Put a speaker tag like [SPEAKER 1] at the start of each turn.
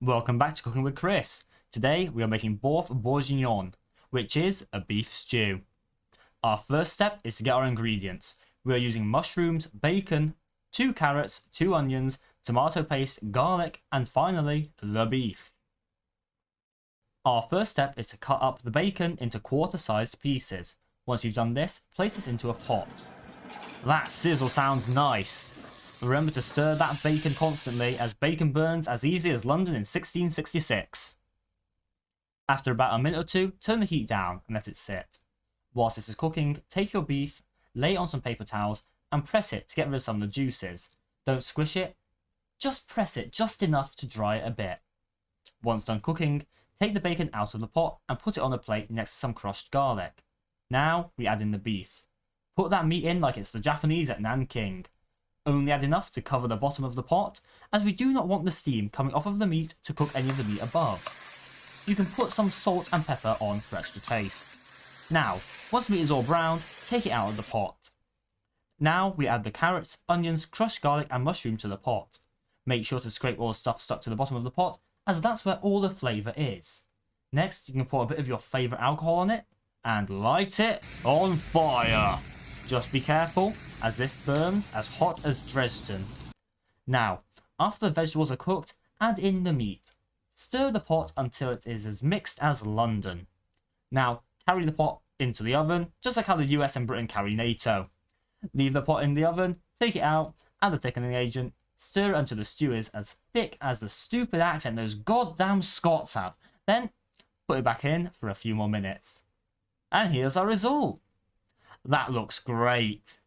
[SPEAKER 1] Welcome back to Cooking with Chris. Today we are making boeuf bourguignon, which is a beef stew. Our first step is to get our ingredients. We are using mushrooms, bacon, 2 carrots, 2 onions, tomato paste, garlic, and finally, the beef. Our first step is to cut up the bacon into quarter-sized pieces. Once you've done this, place this into a pot. That sizzle sounds nice. Remember to stir that bacon constantly, as bacon burns as easy as London in 1666. After about a minute or two, turn the heat down and let it sit. Whilst this is cooking, take your beef, lay it on some paper towels, and press it to get rid of some of the juices. Don't squish it, just press it just enough to dry it a bit. Once done cooking, take the bacon out of the pot and put it on a plate next to some crushed garlic. Now we add in the beef. Put that meat in like it's the Japanese at Nanking. Only add enough to cover the bottom of the pot, as we do not want the steam coming off of the meat to cook any of the meat above. You can put some salt and pepper on for extra taste. Now, once meat is all browned, take it out of the pot. Now we add the carrots, onions, crushed garlic and mushroom to the pot. Make sure to scrape all the stuff stuck to the bottom of the pot, as that's where all the flavour is. Next, you can pour a bit of your favourite alcohol on it, and light it on fire. Just be careful, as this burns as hot as Dresden. Now, after the vegetables are cooked, add in the meat. Stir the pot until it is as mixed as London. Now, carry the pot into the oven, just like how the US and Britain carry NATO. Leave the pot in the oven, take it out, add the thickening agent, stir it until the stew is as thick as the stupid accent those goddamn Scots have. Then, put it back in for a few more minutes. And here's our result. That looks great.